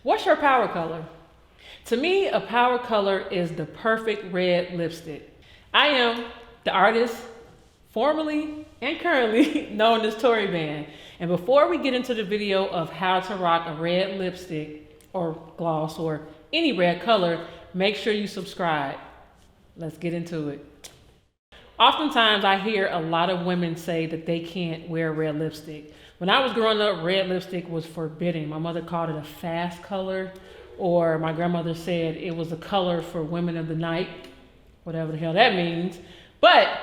What's your power color? To me, a power color is the perfect red lipstick. I am the artist, formerly and currently known as Tori. And before we get into the video of how to rock a red lipstick or gloss or any red color, make sure you subscribe. Let's get into it. Oftentimes I hear a lot of women say that they can't wear red lipstick. When I was growing up, red lipstick was forbidden. My mother called it a fast color, or my grandmother said it was a color for women of the night, whatever the hell that means. But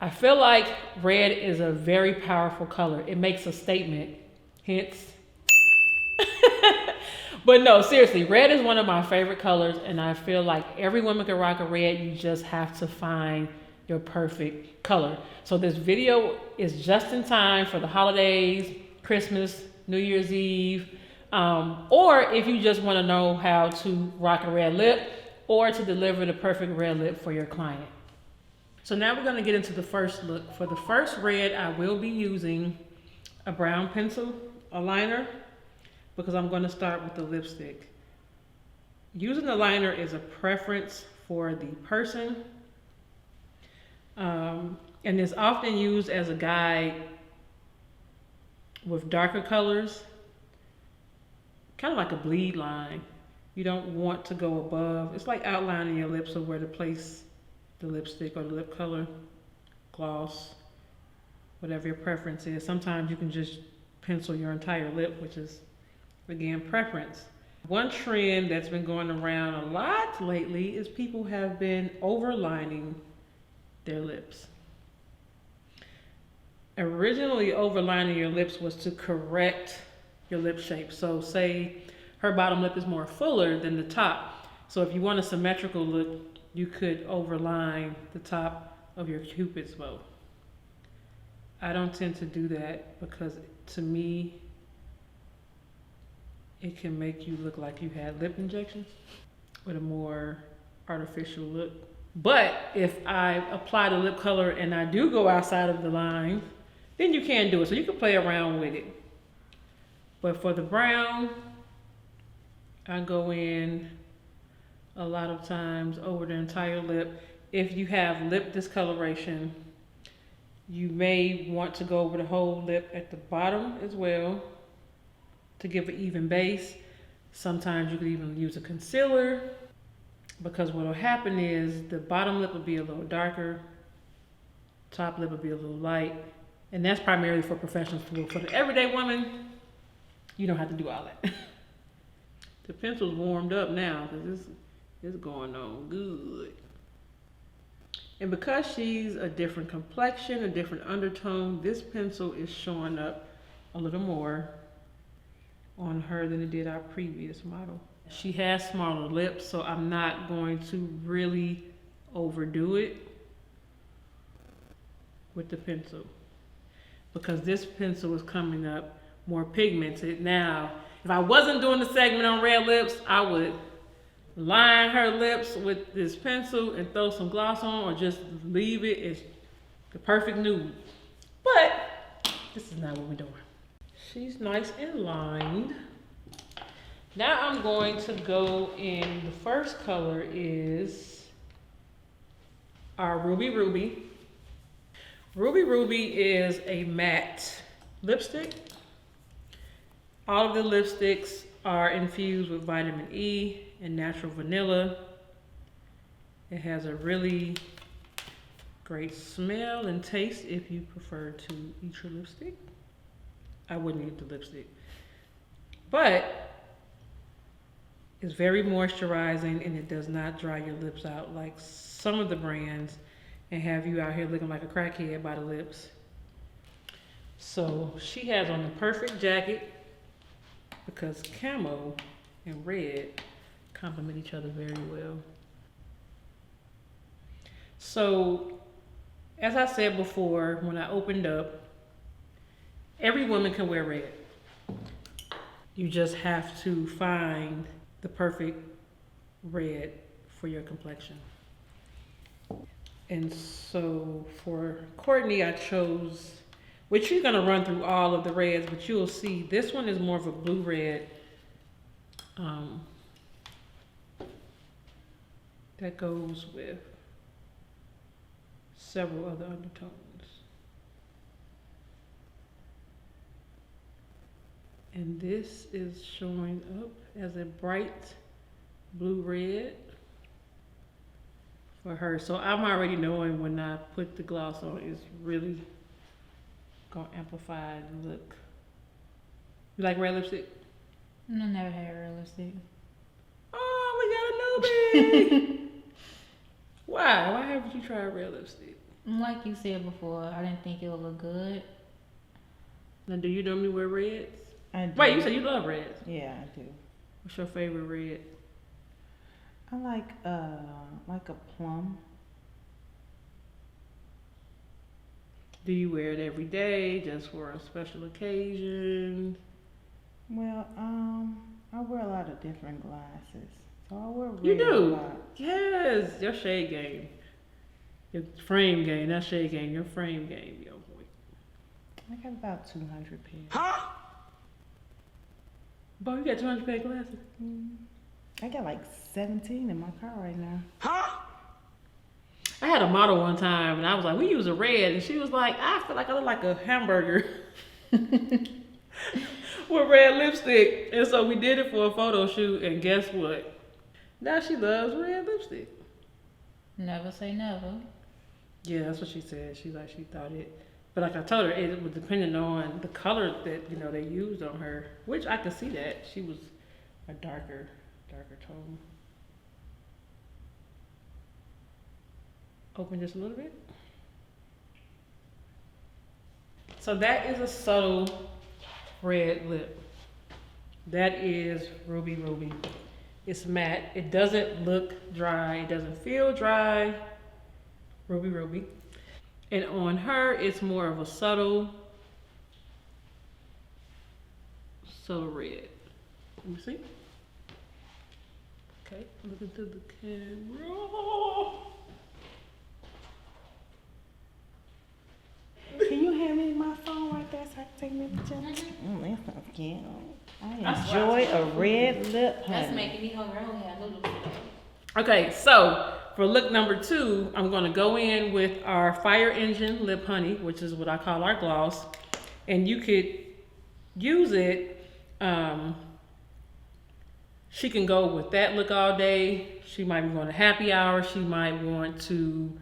I feel like red is a very powerful color. It makes a statement, hence. But no, seriously, red is one of my favorite colors, and I feel like every woman can rock a red. You just have to find your perfect color. So this video is just in time for the holidays, Christmas, New Year's Eve, or if you just want to know how to rock a red lip or to deliver the perfect red lip for your client. So now we're going to get into the first look. For the first red, I will be using a brown pencil, a liner, because I'm going to start with the lipstick. Using the liner is a preference for the person. And it's often used as a guide with darker colors, kind of like a bleed line. You don't want to go above. It's like outlining your lips of where to place the lipstick or the lip color, gloss, whatever your preference is. Sometimes you can just pencil your entire lip, which is, again, preference. One trend that's been going around a lot lately is people have been overlining their lips. Originally, overlining your lips was to correct your lip shape. So say her bottom lip is more fuller than the top. So if you want a symmetrical look, you could overline the top of your cupid's bow. I don't tend to do that because to me, it can make you look like you had lip injections with a more artificial look. But if I apply the lip color and I do go outside of the line, then you can do it. So you can play around with it. But for the brown, I go in a lot of times over the entire lip. If you have lip discoloration, you may want to go over the whole lip at the bottom as well to give an even base. Sometimes you could even use a concealer, because what will happen is the bottom lip will be a little darker, top lip will be a little light, and that's primarily for professionals to do. For the everyday woman, you don't have to do all that. The pencil's warmed up now because it's going on good. And because she's a different complexion, a different undertone, this pencil is showing up a little more on her than it did our previous model. She has smaller lips, so I'm not going to really overdo it with the pencil, because this pencil is coming up more pigmented. Now, if I wasn't doing the segment on red lips, I would line her lips with this pencil and throw some gloss on, or just leave it as the perfect nude. But this is not what we're doing. She's nice and lined. Now I'm going to go in, the first color is our Ruby Ruby. Ruby Ruby is a matte lipstick. All of the lipsticks are infused with vitamin E and natural vanilla. It has a really great smell and taste if you prefer to eat your lipstick. I wouldn't eat the lipstick. But it's very moisturizing and it does not dry your lips out like some of the brands and have you out here looking like a crackhead by the lips. So she has on the perfect jacket because camo and red complement each other very well. So as I said before, when I opened up, every woman can wear red. You just have to find the perfect red for your complexion. And so for Courtney, I chose, which you're gonna run through all of the reds, but you'll see this one is more of a blue red. Um, that goes with several other undertones. And this is showing up as a bright blue red for her. So I'm already knowing when I put the gloss on, it's really gonna amplify the look. You like red lipstick? I never had red lipstick. Oh, we got a newbie. Why? Why haven't you tried red lipstick? Like you said before, I didn't think it would look good. Now, do you normally wear reds? I do. Wait, you said you love reds. Yeah, I do. What's your favorite red? I like a plum. Do you wear it every day, just for a special occasion? Well, I wear a lot of different glasses, so I wear red You a do? lot. Yes, your shade game. Your frame game, not shade game, your frame game, yo boy. I got about 200 pairs. Boy, you got 200 pair of glasses? I got like 17 in my car right now. I had a model one time, and I was like, we use a red, and she was like, I feel like I look like a hamburger with red lipstick. And so we did it for a photo shoot, and guess what? Now she loves red lipstick. Never say never. Yeah, that's what she said. She thought it, but like I told her, it was depending on the color that they used on her, which I could see that she was a darker tone. Open just a little bit. So that is a subtle red lip. That is Ruby Ruby. It's matte. It doesn't look dry. It doesn't feel dry. Ruby Ruby. And on her, it's more of a subtle red. Let me see. Okay, look into the camera. Can you hand me my phone right there so I can take me a picture? That sounds cute. I enjoy a red lip, honey. That's making me hungry. I only had noodles today. Okay, so for look number 2, I'm gonna go in with our Fire Engine Lip Honey, which is what I call our gloss. And you could use it, she can go with that look all day. She might be going to happy hour. She might want to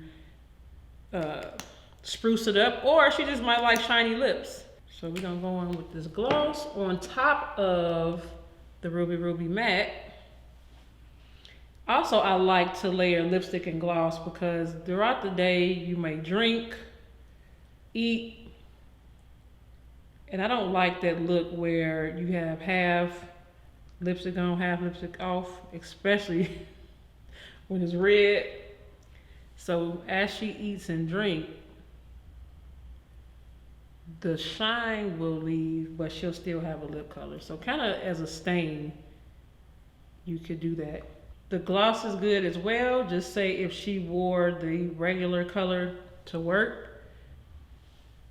spruce it up, or she just might like shiny lips. So we're gonna go in with this gloss on top of the Ruby Ruby matte. Also, I like to layer lipstick and gloss because throughout the day you may drink, eat, and I don't like that look where you have half lipstick on, half lipstick off, especially when it's red. So as she eats and drinks, the shine will leave, but she'll still have a lip color. So kind of as a stain, you could do that. The gloss is good as well. Just say if she wore the regular color to work,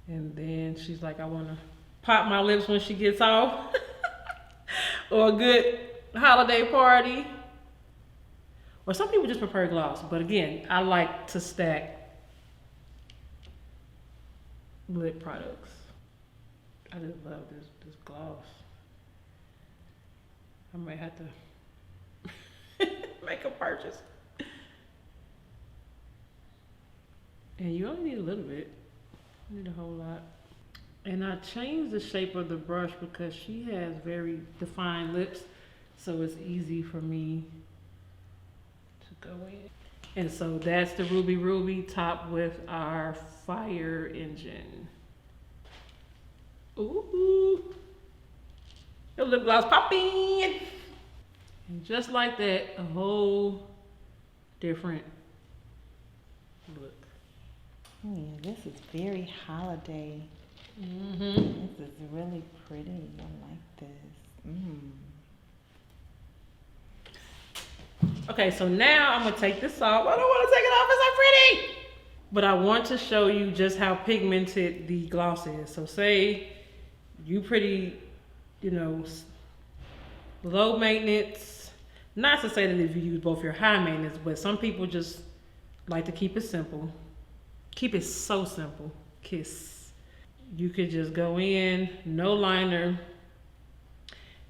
and then she's like, I want to pop my lips when she gets off, or a good holiday party. Or some people just prefer gloss, but again, I like to stack lip products. I just love this gloss. I might have to make a purchase. And you only need a little bit. You need a whole lot. And I changed the shape of the brush because she has very defined lips, so it's easy for me to go in. And so that's the Ruby Ruby topped with our Fire Engine. Ooh, your lip gloss popping. And just like that, a whole different look. Yeah, this is very holiday. Mm-hmm. This is really pretty. I like this. Okay, so now I'm gonna take this off. I don't want to take it off. It's so pretty. But I want to show you just how pigmented the gloss is. So say you pretty, low maintenance. Not to say that if you use both your high maintenance, but some people just like to keep it simple. Keep it so simple. Kiss. You could just go in, no liner,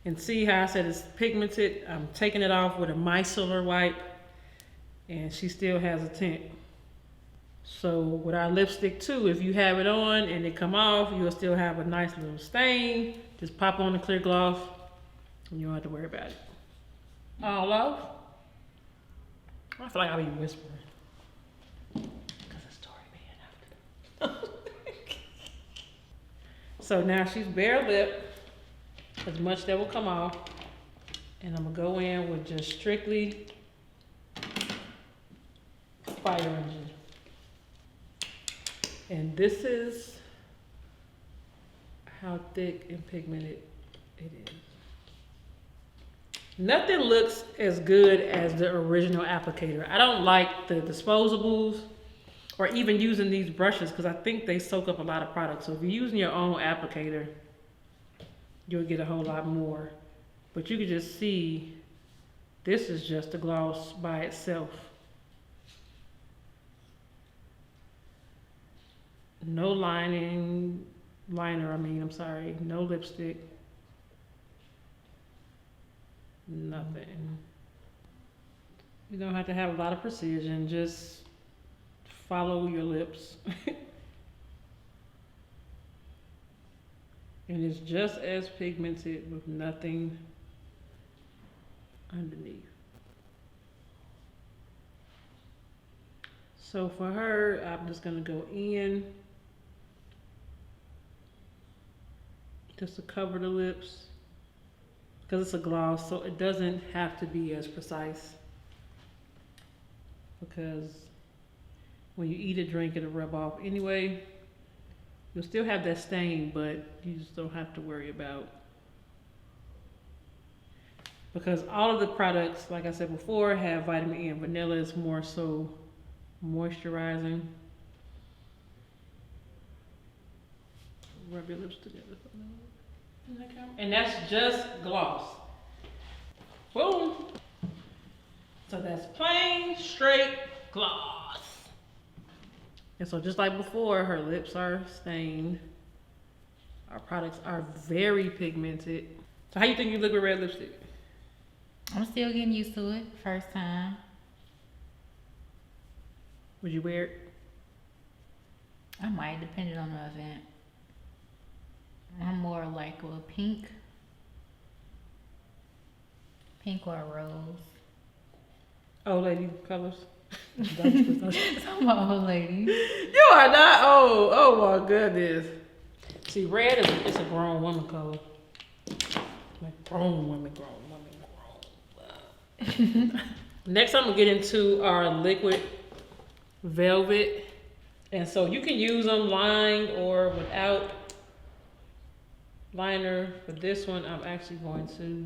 and see how I said it's pigmented. I'm taking it off with a micellar wipe, and she still has a tint. So with our lipstick too, if you have it on and it come off, you'll still have a nice little stain. Just pop on the clear gloss, and you don't have to worry about it. All off. I feel like I'll be whispering. Because it's Tori being after. So now she's bare lip. As much that will come off. And I'm going to go in with just strictly Fire Engine. And this is how thick and pigmented it is. Nothing looks as good as the original applicator. I don't like the disposables or even using these brushes because I think they soak up a lot of product. So if you're using your own applicator, you'll get a whole lot more. But you can just see this is just the gloss by itself. No liner, no lipstick. Nothing. You don't have to have a lot of precision, just follow your lips. And it's just as pigmented with nothing underneath. So for her, I'm just gonna go in just to cover the lips. Because it's a gloss, so it doesn't have to be as precise. Because when you eat a drink, it'll rub off anyway. You'll still have that stain, but you just don't have to worry about. Because all of the products, like I said before, have vitamin E, and vanilla is more so moisturizing. Rub your lips together. And that's just gloss. Boom. So that's plain, straight gloss. And so just like before, her lips are stained. Our products are very pigmented. So how you think you look with red lipstick? I'm still getting used to it. First time. Would you wear it? I might, depending on the event. I'm more like a pink or a rose. Old lady colors. I'm an old lady. You are not old. Oh my goodness. See, red is a grown woman color. Like grown woman. Next, I'm gonna get into our liquid velvet, and so you can use them lined or without liner. For this one, I'm actually going to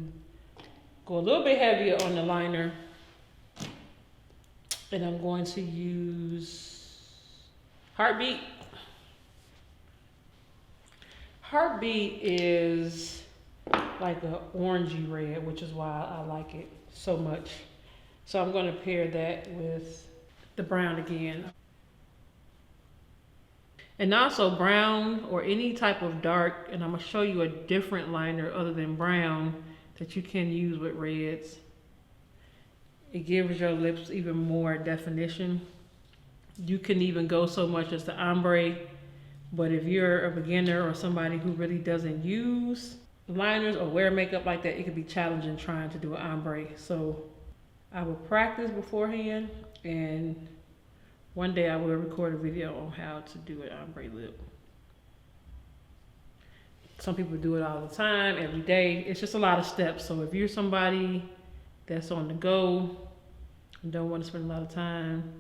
go a little bit heavier on the liner, and I'm going to use Heartbeat. Heartbeat is like an orangey red, which is why I like it so much. So I'm going to pair that with the brown again. And also brown or any type of dark, and I'm gonna show you a different liner other than brown that you can use with reds. It gives your lips even more definition. You can even go so much as the ombre, but if you're a beginner or somebody who really doesn't use liners or wear makeup like that, it can be challenging trying to do an ombre. So I will practice beforehand, and one day I will record a video on how to do an ombre lip. Some people do it all the time, every day. It's just a lot of steps. So if you're somebody that's on the go and don't want to spend a lot of time,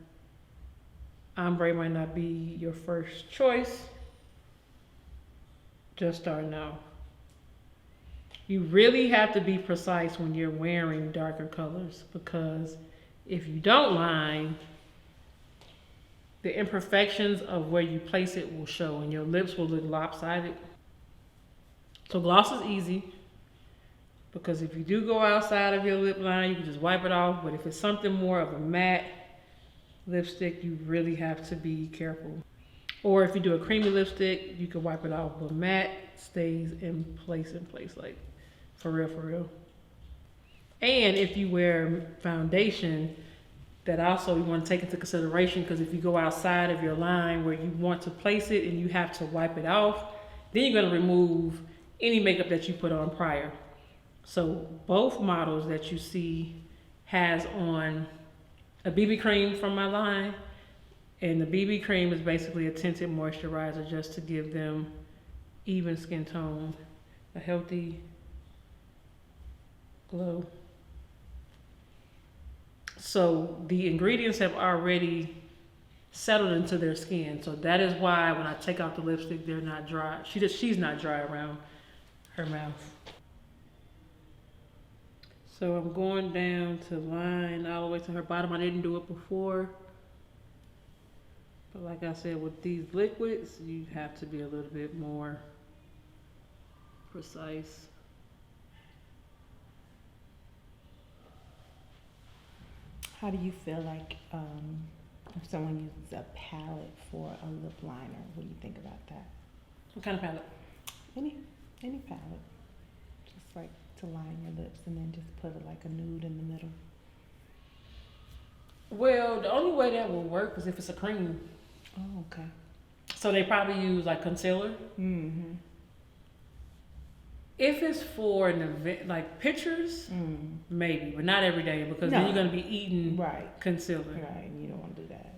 ombre might not be your first choice. Just starting out. You really have to be precise when you're wearing darker colors, because if you don't line, the imperfections of where you place it will show and your lips will look lopsided. So gloss is easy. Because if you do go outside of your lip line, you can just wipe it off. But if it's something more of a matte lipstick, you really have to be careful. Or if you do a creamy lipstick, you can wipe it off. But matte stays in place, like for real. And if you wear foundation, that also you want to take into consideration, because if you go outside of your line where you want to place it and you have to wipe it off, then you're going to remove any makeup that you put on prior. So both models that you see has on a BB cream from my line, and the BB cream is basically a tinted moisturizer just to give them even skin tone, a healthy glow. So the ingredients have already settled into their skin. So that is why when I take out the lipstick, they're not dry. She's not dry around her mouth. So I'm going down to line all the way to her bottom. I didn't do it before. But like I said, with these liquids, you have to be a little bit more precise. How do you feel like if someone uses a palette for a lip liner? What do you think about that? What kind of palette? Any palette. Just like to line your lips and then just put like a nude in the middle. Well, the only way that will work is if it's a cream. Oh, okay. So they probably use like concealer. Mm-hmm. If it's for an event, like pictures, maybe, but not every day, because then you're going to be eating concealer. Right, and you don't want to do that.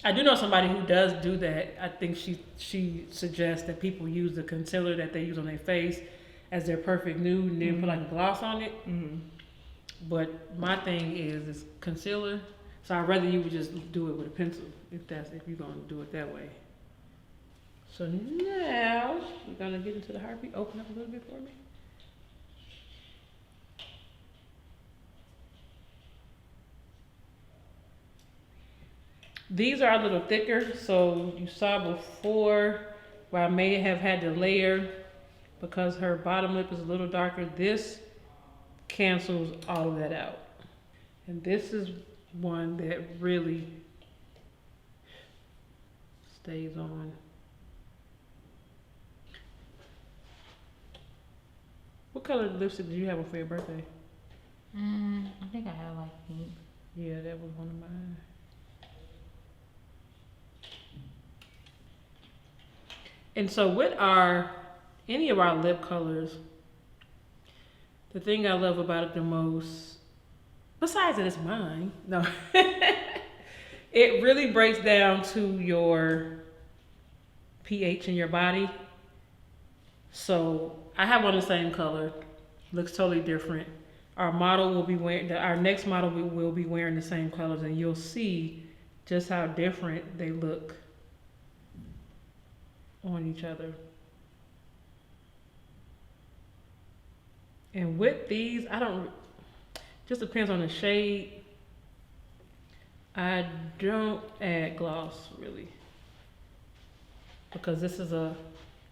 I do know somebody who does do that. I think she suggests that people use the concealer that they use on their face as their perfect nude and then put like a gloss on it. Mm-hmm. But my thing is concealer. So I'd rather you would just do it with a pencil if you're going to do it that way. So now we're going to get into the heartbeat. Open up a little bit for me. These are a little thicker. So you saw before where I may have had to layer because her bottom lip is a little darker. This cancels all of that out. And this is one that really stays on. What color lipstick did you have for your birthday? I think I have like pink. Yeah, that was one of mine. And so with any of our lip colors, the thing I love about it the most, besides that it's mine, no, it really breaks down to your pH in your body. So I have one the same color, looks totally different. Our model will be wearing, our next model will be wearing the same colors, and you'll see just how different they look on each other. And with these, just depends on the shade. I don't add gloss really, because this is a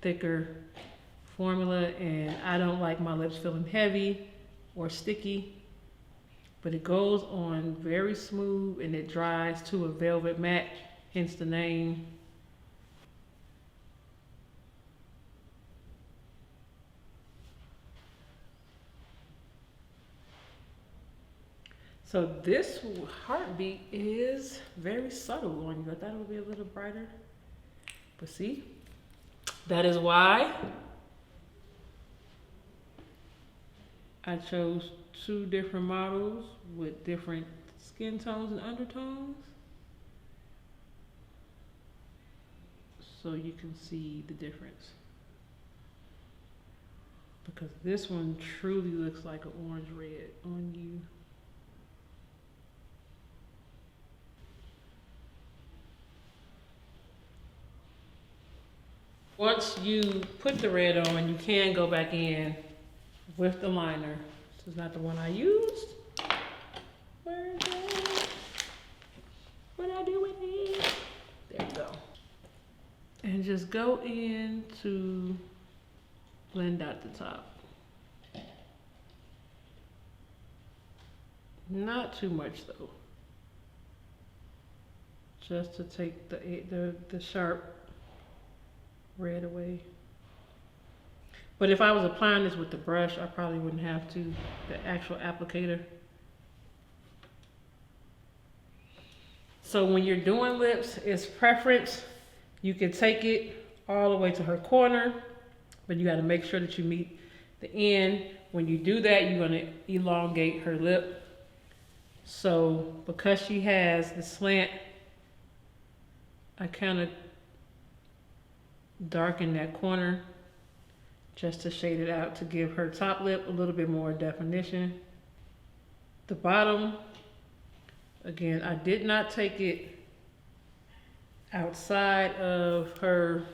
thicker formula and I don't like my lips feeling heavy or sticky, but it goes on very smooth and it dries to a velvet matte, hence the name. So this heartbeat is very subtle on you. I thought it would be a little brighter, but see, that is why I chose two different models with different skin tones and undertones, so you can see the difference. Because this one truly looks like an orange red on you. Once you put the red on, you can go back in with the liner. This is not the one I used. Where is it? What I do with it? There we go. And just go in to blend out the top. Not too much though. Just to take the sharp red away. But if I was applying this with the brush, I probably wouldn't have to, the actual applicator. So when you're doing lips, it's preference. You can take it all the way to her corner, but you gotta make sure that you meet the end. When you do that, you're gonna elongate her lip. So because she has the slant, I kind of darken that corner just to shade it out to give her top lip a little bit more definition. The bottom, again, I did not take it outside of her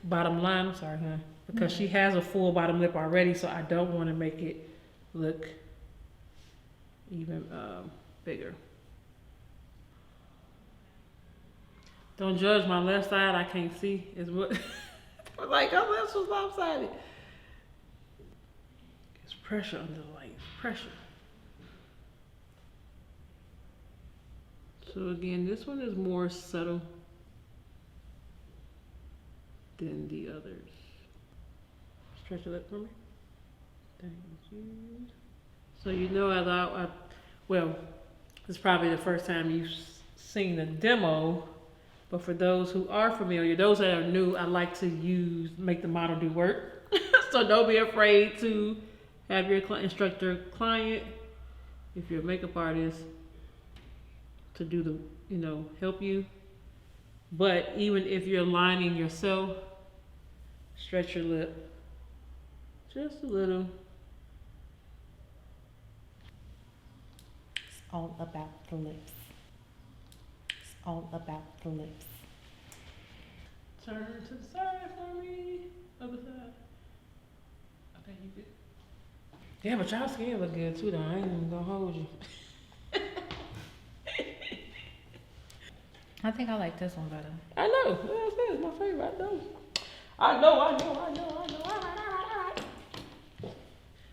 bottom line, sorry, huh? Because she has a full bottom lip already, so I don't want to make it look even bigger. Don't judge my left side, I can't see, is what, like her lips was lopsided. It's pressure under the light, pressure. So again, this one is more subtle than the others. Stretch your lip for me. Thank you. So you know, well, it's probably the first time you've seen the demo, but for those who are familiar, those that are new, I like to make the model do work. So don't be afraid to have your instructor client, if you're a makeup artist, to do the, help you. But even if you're lining yourself, stretch your lip just a little. It's all about the lips. It's all about the lips. Turn to the side for me. Other side. Okay, you good. Yeah, but y'all skin look good too though. I ain't even gonna hold you. I think I like this one better. I know. That's it. It's my favorite. I know.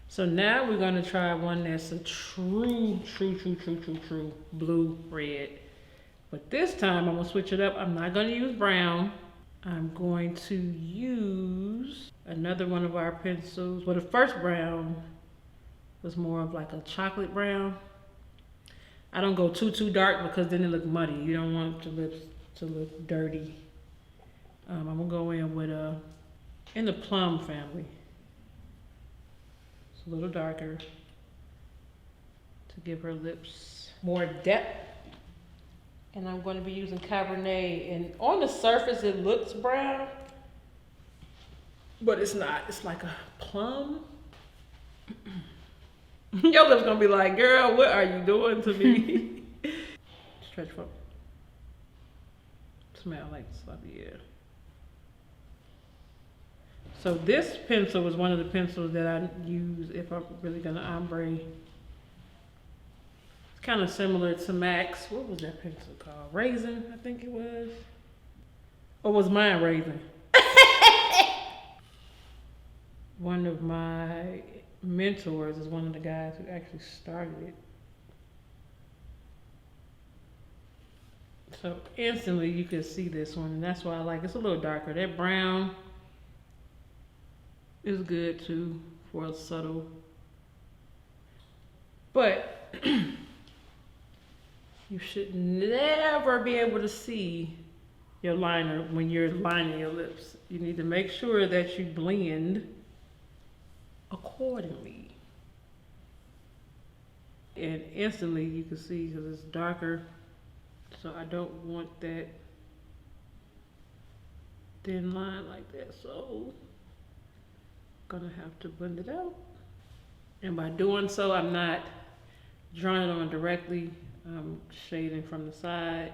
So now we're gonna try one that's a true blue red. But this time I'm gonna switch it up. I'm not gonna use brown. I'm going to use another one of our pencils. Well, the first brown was more of like a chocolate brown. I don't go too dark because then it look muddy. You don't want your lips to look dirty. I'm gonna go in with in the plum family. It's a little darker to give her lips more depth. And I'm going to be using Cabernet. And on the surface, it looks brown, but it's not. It's like a plum. Your lips gonna be like, girl, what are you doing to me? Stretch for me. Smell like sloppy air. So this pencil was one of the pencils that I use if I'm really gonna ombre. It's kind of similar to Max. What was that pencil called? Raisin, I think it was. Or was mine Raisin? One of my mentors is one of the guys who actually started it. So instantly you can see this one, and that's why I like it. It's a little darker. That brown is good too for a subtle. But you should never be able to see your liner when you're lining your lips. You need to make sure that you blend accordingly. And instantly you can see because it's darker. So I don't want that thin line like that. So I'm gonna have to blend it out. And by doing so, I'm not drawing it on directly. I'm shading from the side.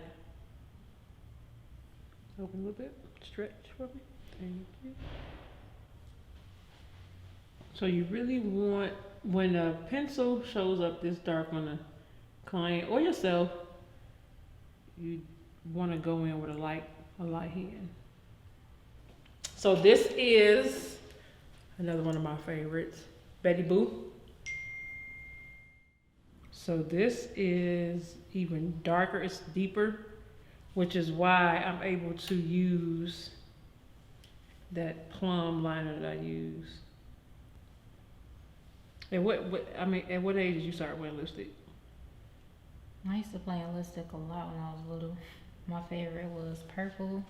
Open a little bit, stretch for me. Thank you. So you really want, when a pencil shows up this dark on a client or yourself, you want to go in with a light hand. So this is another one of my favorites, Betty Boo. So this is even darker, it's deeper, which is why I'm able to use that plum liner that I use. And at what age did you start wearing lipstick? I used to play in lipstick a lot when I was little. My favorite was purple.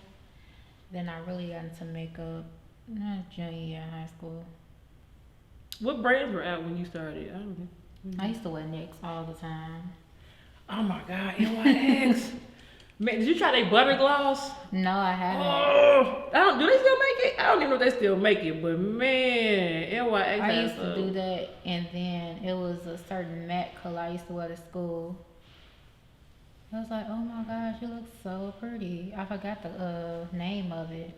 Then I really got into makeup junior year in high school. What brands were out when you started? I don't know. I used to wear NYX all the time. Oh my God, NYX. Man, did you try their butter gloss? No, I haven't. Oh, do they still make it? I don't even know if they still make it, but man, NYX. I used to do that, and then it was a certain matte color I used to wear to school. I was like, oh my gosh, you look so pretty. I forgot the name of it.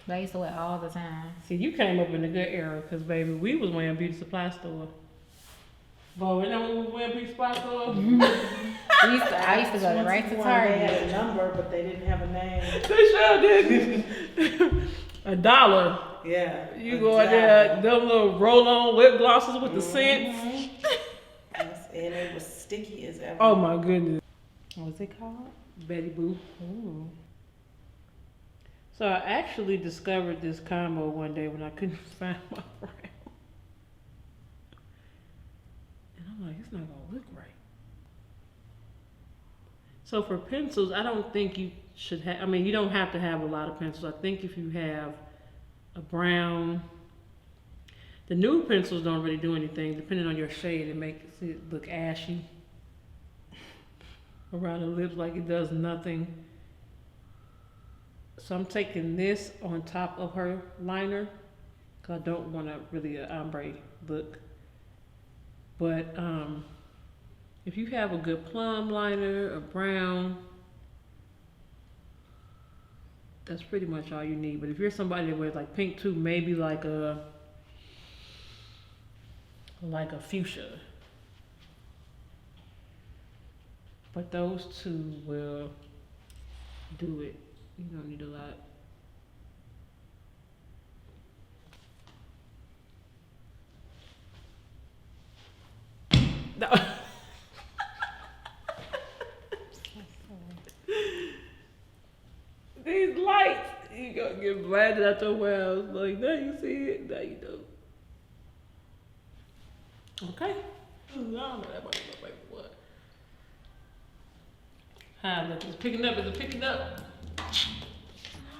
But I used to wear it all the time. See, you came up in a good era, because baby, we was wearing beauty supply store. Boy, you know when we was wearing beauty supply store? I used to go right to They Target. had a number, but they didn't have a name. They sure didn't. $1. Yeah. You go in there, them little roll-on lip glosses with the scents. Yes, and it was sticky as ever. Oh my goodness. What's it called? Betty Boo. Ooh. So I actually discovered this combo one day when I couldn't find my brown. And I'm like, it's not gonna look right. So for pencils, I don't think you should have, you don't have to have a lot of pencils. I think if you have a brown, the nude pencils don't really do anything. Depending on your shade, it makes it look ashy around the lips, like it does nothing. So I'm taking this on top of her liner, because I don't want really an ombre look. But if you have a good plum liner, a brown, that's pretty much all you need. But if you're somebody that wears like pink too, maybe like a fuchsia. But those two will do it. You don't need a lot. No. These lights, you gonna get blinded out your wells. Like, now you see it, now you don't. Okay. I don't know that might be my favorite one. Hi, look, it's picking up. Is it picking up? I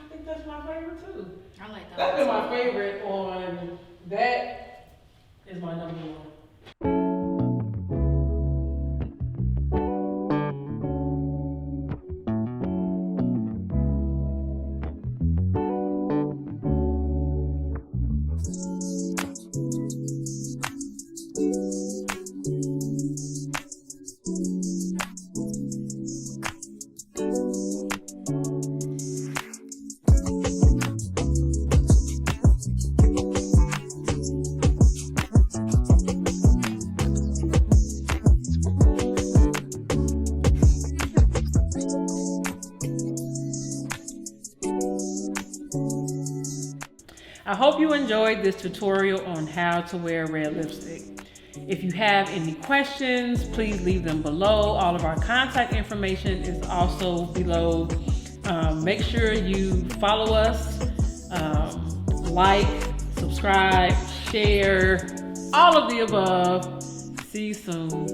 think that's my favorite too. I like that. That's been my favorite on that is my number one. I hope you enjoyed this tutorial on how to wear red lipstick. If you have any questions, please leave them below. All of our contact information is also below. Make sure you follow us, like, subscribe, share, all of the above. See you soon.